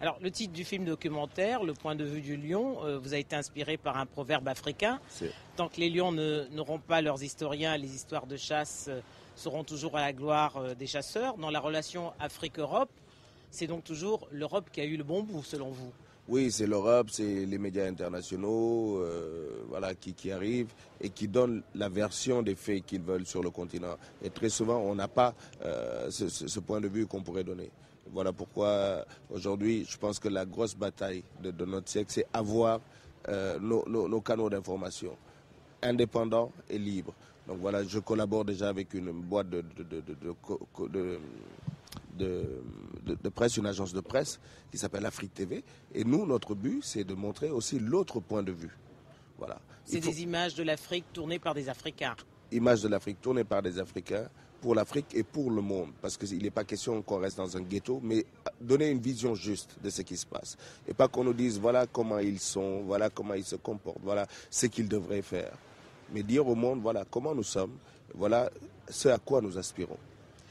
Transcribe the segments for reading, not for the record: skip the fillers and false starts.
Alors, le titre du film documentaire, Le point de vue du lion, vous a été inspiré par un proverbe africain. Tant que les lions n'auront pas leurs historiens, les histoires de chasse seront toujours à la gloire des chasseurs. Dans la relation Afrique-Europe, c'est donc toujours l'Europe qui a eu le bon bout, selon vous? Oui, c'est l'Europe, c'est les médias internationaux voilà, qui arrivent et qui donnent la version des faits qu'ils veulent sur le continent. Et très souvent, on n'a pas ce point de vue qu'on pourrait donner. Voilà pourquoi aujourd'hui, je pense que la grosse bataille de notre siècle, c'est avoir nos canaux d'information indépendants et libres. Donc voilà, je collabore déjà avec une boîte de presse, une agence de presse qui s'appelle Afrique TV. Et nous, notre but, c'est de montrer aussi l'autre point de vue. Voilà. C'est des images de l'Afrique tournées par des Africains. Images de l'Afrique tournées par des Africains, pour l'Afrique et pour le monde. Parce qu'il n'est pas question qu'on reste dans un ghetto, mais donner une vision juste de ce qui se passe. Et pas qu'on nous dise, voilà comment ils sont, voilà comment ils se comportent, voilà ce qu'ils devraient faire. Mais dire au monde, voilà comment nous sommes, voilà ce à quoi nous aspirons.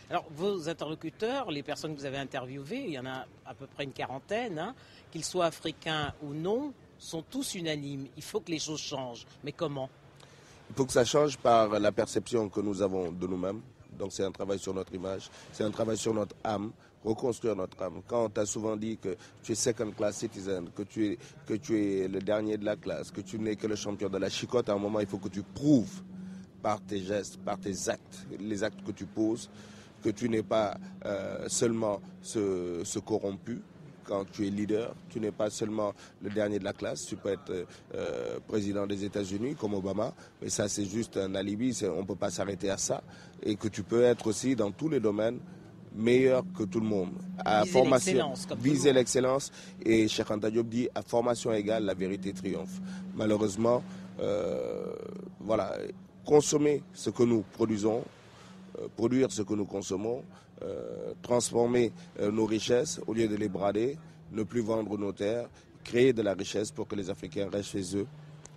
Alors, vos interlocuteurs, les personnes que vous avez interviewées, il y en a à peu près une quarantaine, hein, qu'ils soient africains ou non, sont tous unanimes. Il faut que les choses changent. Mais comment? Il faut que ça change par la perception que nous avons de nous-mêmes. Donc c'est un travail sur notre image, c'est un travail sur notre âme, reconstruire notre âme. Quand on t'a souvent dit que tu es second class citizen, que tu es le dernier de la classe, que tu n'es que le champion de la chicotte, à un moment il faut que tu prouves par tes gestes, par tes actes, les actes que tu poses, que tu n'es pas seulement ce corrompu. Quand tu es leader, tu n'es pas seulement le dernier de la classe, tu peux être président des États-Unis comme Obama, mais ça c'est juste un alibi, on ne peut pas s'arrêter à ça, et que tu peux être aussi dans tous les domaines meilleur que tout le monde. À formation, viser l'excellence, et Cheikh Anta Diop dit à formation égale, la vérité triomphe. Malheureusement, voilà, consommer ce que nous produisons, produire ce que nous consommons, transformer nos richesses au lieu de les brader, ne plus vendre nos terres, créer de la richesse pour que les Africains restent chez eux,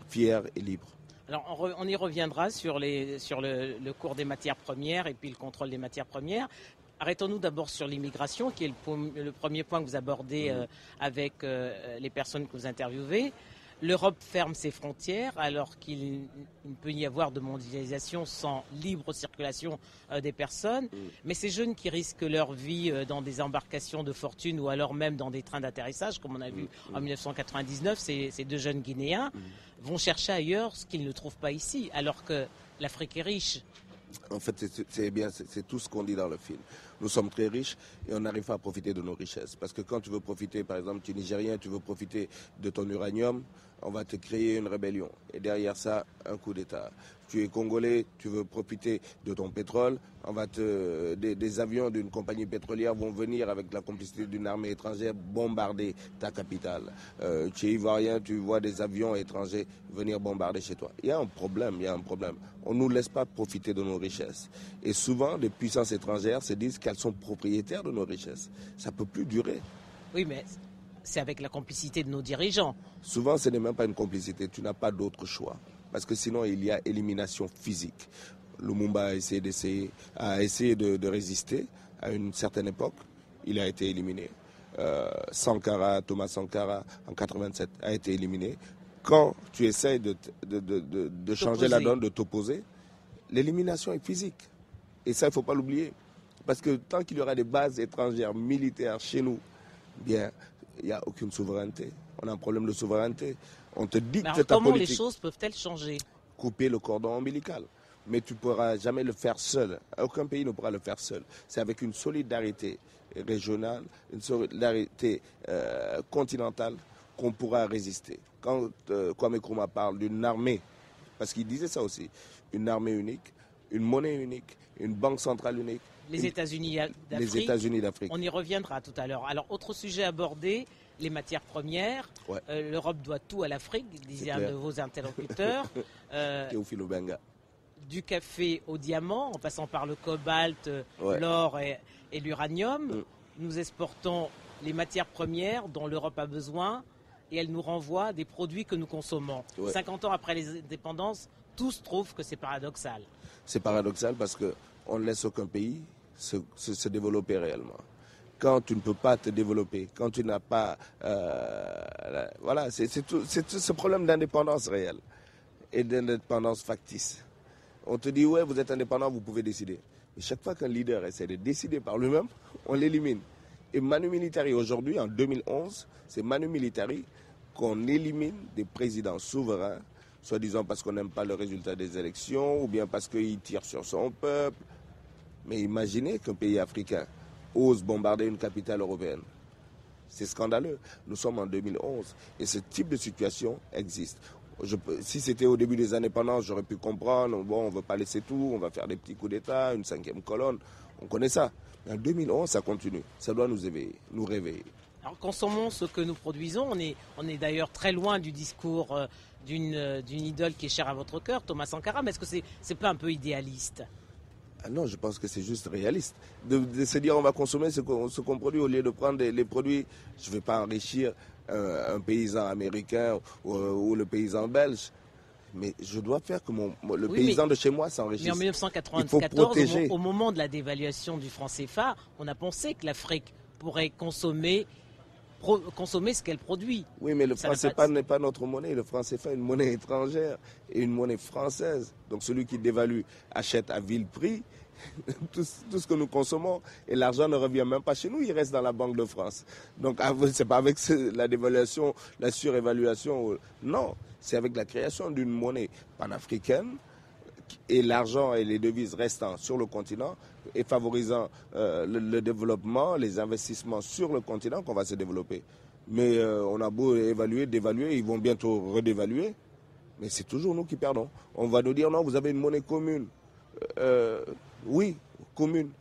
fiers et libres. Alors on y reviendra sur le cours des matières premières et puis le contrôle des matières premières. Arrêtons-nous d'abord sur l'immigration, qui est le premier point que vous abordez avec les personnes que vous interviewez. L'Europe ferme ses frontières alors qu'il ne peut y avoir de mondialisation sans libre circulation des personnes. Mais ces jeunes qui risquent leur vie dans des embarcations de fortune ou alors même dans des trains d'atterrissage, comme on a vu en 1999, ces deux jeunes Guinéens vont chercher ailleurs ce qu'ils ne trouvent pas ici, alors que l'Afrique est riche. En fait, c'est tout ce qu'on dit dans le film. Nous sommes très riches et on n'arrive pas à profiter de nos richesses. Parce que quand tu veux profiter, par exemple, tu es Nigérien, tu veux profiter de ton uranium, on va te créer une rébellion. Et derrière ça, un coup d'État. Tu es Congolais, tu veux profiter de ton pétrole, des avions d'une compagnie pétrolière vont venir avec la complicité d'une armée étrangère bombarder ta capitale. Tu es Ivoirien, tu vois des avions étrangers venir bombarder chez toi. Il y a un problème. On ne nous laisse pas profiter de nos richesses. Et souvent, les puissances étrangères se disent qu'elles sont propriétaires de nos richesses. Ça ne peut plus durer. Oui, mais c'est avec la complicité de nos dirigeants. Souvent, ce n'est même pas une complicité. Tu n'as pas d'autre choix. Parce que sinon, il y a élimination physique. Lumumba a essayé de résister à une certaine époque. Il a été éliminé. Thomas Sankara, en 87, a été éliminé. Quand tu essaies de changer la donne, de t'opposer, l'élimination est physique. Et ça, il ne faut pas l'oublier. Parce que tant qu'il y aura des bases étrangères militaires chez nous, bien, il n'y a aucune souveraineté. On a un problème de souveraineté. On te dicte ta politique. Comment les choses peuvent-elles changer? Couper le cordon ombilical. Mais tu ne pourras jamais le faire seul. Aucun pays ne pourra le faire seul. C'est avec une solidarité régionale, une solidarité continentale qu'on pourra résister. Quand Kwame Nkrumah parle d'une armée, parce qu'il disait ça aussi, une armée unique, une monnaie unique, une banque centrale unique. Les États-Unis d'Afrique. On y reviendra tout à l'heure. Alors, autre sujet abordé, les matières premières. Ouais. L'Europe doit tout à l'Afrique, disait un de vos interlocuteurs. Théophile Obenga. Du café au diamant, en passant par le cobalt, l'or et l'uranium. Nous exportons les matières premières dont l'Europe a besoin et elle nous renvoie des produits que nous consommons. 50 ans après les indépendances, tous trouvent que c'est paradoxal. C'est paradoxal parce qu'on ne laisse aucun pays se développer réellement. quand tu ne peux pas te développer, quand tu n'as pas... voilà, c'est tout ce problème d'indépendance réelle et d'indépendance factice. On te dit, ouais, vous êtes indépendant, vous pouvez décider. Mais chaque fois qu'un leader essaie de décider par lui-même, on l'élimine. Et Manu Militari, aujourd'hui, en 2011, c'est Manu Militari qu'on élimine des présidents souverains, soi-disant parce qu'on n'aime pas le résultat des élections, ou bien parce qu'il tire sur son peuple. Mais imaginez qu'un pays africain ose bombarder une capitale européenne. C'est scandaleux. Nous sommes en 2011 et ce type de situation existe. Si c'était au début des indépendances, j'aurais pu comprendre, bon, on ne veut pas laisser tout, on va faire des petits coups d'État, une 5e colonne, on connaît ça. Mais en 2011, ça continue. Ça doit nous éveiller, nous réveiller. Alors consommons ce que nous produisons. On est d'ailleurs très loin du discours d'une idole qui est chère à votre cœur, Thomas Sankara, mais est-ce que c'est pas un peu idéaliste ? Ah non, je pense que c'est juste réaliste. De se dire on va consommer ce qu'on produit au lieu de prendre les produits. Je ne vais pas enrichir un paysan américain ou le paysan belge. Mais je dois faire que le paysan de chez moi s'enrichisse. Mais en 1994, au moment de la dévaluation du franc CFA, on a pensé que l'Afrique pourrait consommer ce qu'elle produit. Oui, mais le franc CFA n'est pas notre monnaie. Le franc CFA est une monnaie étrangère et une monnaie française. Donc celui qui dévalue achète à vil prix tout ce que nous consommons et l'argent ne revient même pas chez nous, il reste dans la Banque de France. Donc c'est pas avec la dévaluation, la surévaluation. Non, c'est avec la création d'une monnaie panafricaine et l'argent et les devises restant sur le continent et favorisant le développement, les investissements sur le continent qu'on va se développer. Mais on a beau évaluer, dévaluer, ils vont bientôt redévaluer, mais c'est toujours nous qui perdons. On va nous dire non, vous avez une monnaie commune. Oui, commune,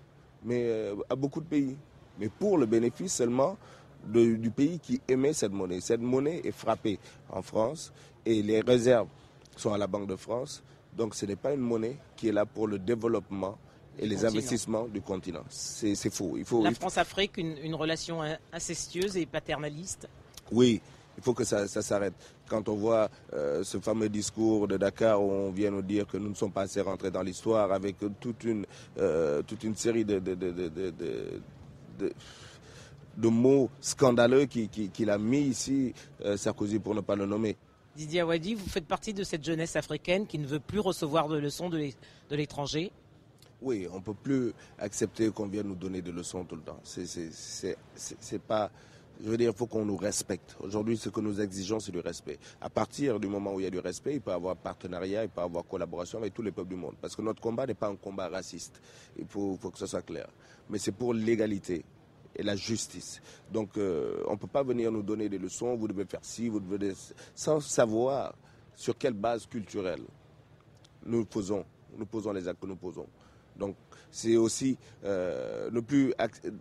mais à beaucoup de pays. Mais pour le bénéfice seulement du pays qui émet cette monnaie. Cette monnaie est frappée en France et les réserves sont à la Banque de France. Donc ce n'est pas une monnaie qui est là pour le développement et les investissements du continent. C'est faux. La France-Afrique, une relation incestueuse et paternaliste. Oui, il faut que ça s'arrête. Quand on voit ce fameux discours de Dakar où on vient nous dire que nous ne sommes pas assez rentrés dans l'histoire avec toute une série de mots scandaleux qu'il a mis ici, Sarkozy pour ne pas le nommer. Didier Awadi, vous faites partie de cette jeunesse africaine qui ne veut plus recevoir de leçons de l'étranger. Oui, on ne peut plus accepter qu'on vienne nous donner des leçons tout le temps. C'est pas... Je veux dire, il faut qu'on nous respecte. Aujourd'hui, ce que nous exigeons, c'est du respect. À partir du moment où il y a du respect, il peut y avoir partenariat, il peut y avoir collaboration avec tous les peuples du monde. Parce que notre combat n'est pas un combat raciste. Il faut que ce soit clair. Mais c'est pour l'égalité et la justice. Donc, on ne peut pas venir nous donner des leçons, vous devez faire ci, vous devez... sans savoir sur quelle base culturelle nous posons les actes que nous posons. Donc, c'est aussi ne plus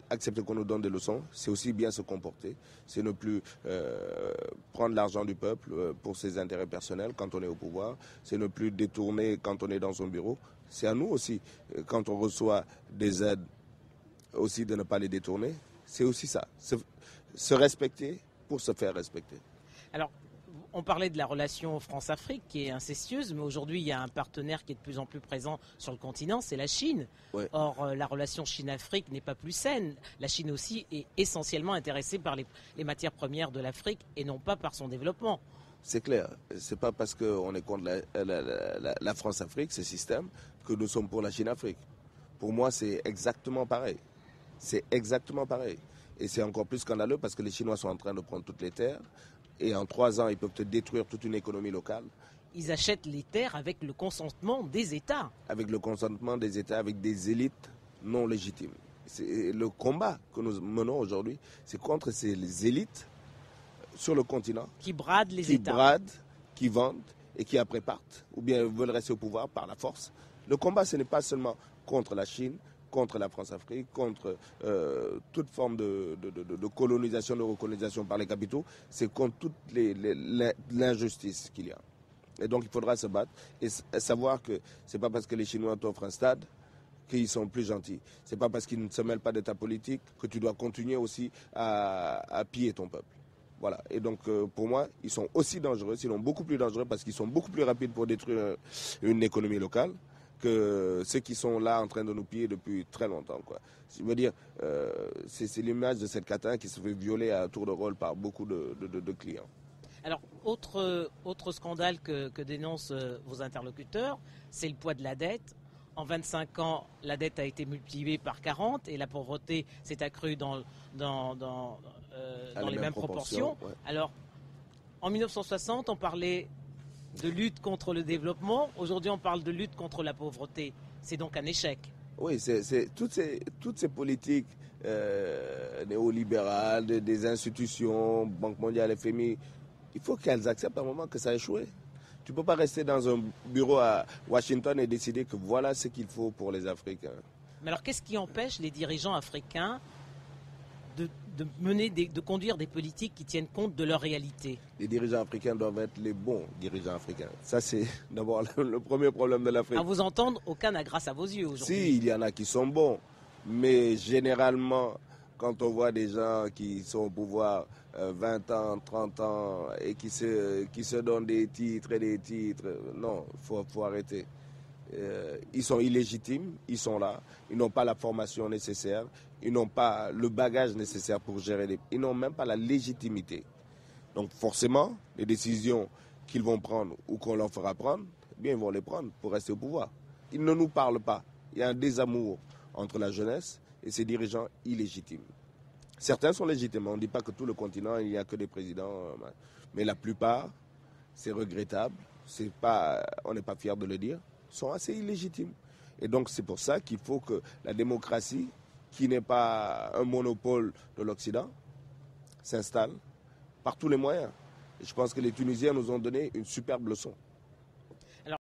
accepter qu'on nous donne des leçons, c'est aussi bien se comporter, c'est ne plus prendre l'argent du peuple pour ses intérêts personnels quand on est au pouvoir, c'est ne plus détourner quand on est dans son bureau. C'est à nous aussi, quand on reçoit des aides, aussi de ne pas les détourner. C'est aussi ça, se respecter pour se faire respecter. Alors, on parlait de la relation France-Afrique qui est incestueuse, mais aujourd'hui il y a un partenaire qui est de plus en plus présent sur le continent, c'est la Chine. Ouais. Or, la relation Chine-Afrique n'est pas plus saine. La Chine aussi est essentiellement intéressée par les matières premières de l'Afrique et non pas par son développement. C'est clair, c'est pas parce qu'on est contre la France-Afrique, ce système, que nous sommes pour la Chine-Afrique. Pour moi, c'est exactement pareil. C'est exactement pareil. Et c'est encore plus scandaleux parce que les Chinois sont en train de prendre toutes les terres. Et en 3 ans, ils peuvent te détruire toute une économie locale. Ils achètent les terres avec le consentement des États. Avec le consentement des États, avec des élites non légitimes. C'est le combat que nous menons aujourd'hui, c'est contre ces élites sur le continent. Qui bradent les États. Qui bradent, qui vendent et qui après partent, ou bien veulent rester au pouvoir par la force. Le combat, ce n'est pas seulement contre la Chine, contre la France-Afrique, contre toute forme de colonisation, de recolonisation par les capitaux, c'est contre toute l'injustice qu'il y a. Et donc il faudra se battre et savoir que ce n'est pas parce que les Chinois t'offrent un stade qu'ils sont plus gentils. Ce n'est pas parce qu'ils ne se mêlent pas de ta politique que tu dois continuer aussi à piller ton peuple. Voilà. Et donc pour moi, ils sont aussi dangereux, sinon beaucoup plus dangereux parce qu'ils sont beaucoup plus rapides pour détruire une économie locale que ceux qui sont là en train de nous piller depuis très longtemps, quoi. Je veux dire, c'est l'image de cette Catin qui se fait violer à tour de rôle par beaucoup de clients. Alors, autre scandale que dénoncent vos interlocuteurs, c'est le poids de la dette. En 25 ans, la dette a été multipliée par 40 et la pauvreté s'est accrue dans les mêmes proportions. Ouais. Alors, en 1960, on parlait de lutte contre le développement. Aujourd'hui, on parle de lutte contre la pauvreté. C'est donc un échec. Oui, c'est toutes ces politiques néolibérales, des institutions, Banque mondiale, FMI, il faut qu'elles acceptent à un moment que ça a échoué. Tu ne peux pas rester dans un bureau à Washington et décider que voilà ce qu'il faut pour les Africains. Mais alors, qu'est-ce qui empêche les dirigeants africains de conduire des politiques qui tiennent compte de leur réalité? Les dirigeants africains doivent être les bons dirigeants africains. Ça, c'est d'abord le premier problème de l'Afrique. À vous entendre, aucun n'a grâce à vos yeux aujourd'hui. Si, il y en a qui sont bons. Mais généralement, quand on voit des gens qui sont au pouvoir 20 ans, 30 ans et qui se donnent des titres et des titres, non, il faut arrêter. Ils sont illégitimes, ils sont là, ils n'ont pas la formation nécessaire, ils n'ont pas le bagage nécessaire pour gérer ils n'ont même pas la légitimité. Donc forcément, les décisions qu'ils vont prendre ou qu'on leur fera prendre, eh bien ils vont les prendre pour rester au pouvoir. Ils ne nous parlent pas. Il y a un désamour entre la jeunesse et ces dirigeants illégitimes. Certains sont légitimes, on ne dit pas que tout le continent, il n'y a que des présidents, mais la plupart, c'est regrettable, on n'est pas fiers de le dire, sont assez illégitimes. Et donc c'est pour ça qu'il faut que la démocratie, qui n'est pas un monopole de l'Occident, s'installe par tous les moyens. Et je pense que les Tunisiens nous ont donné une superbe leçon.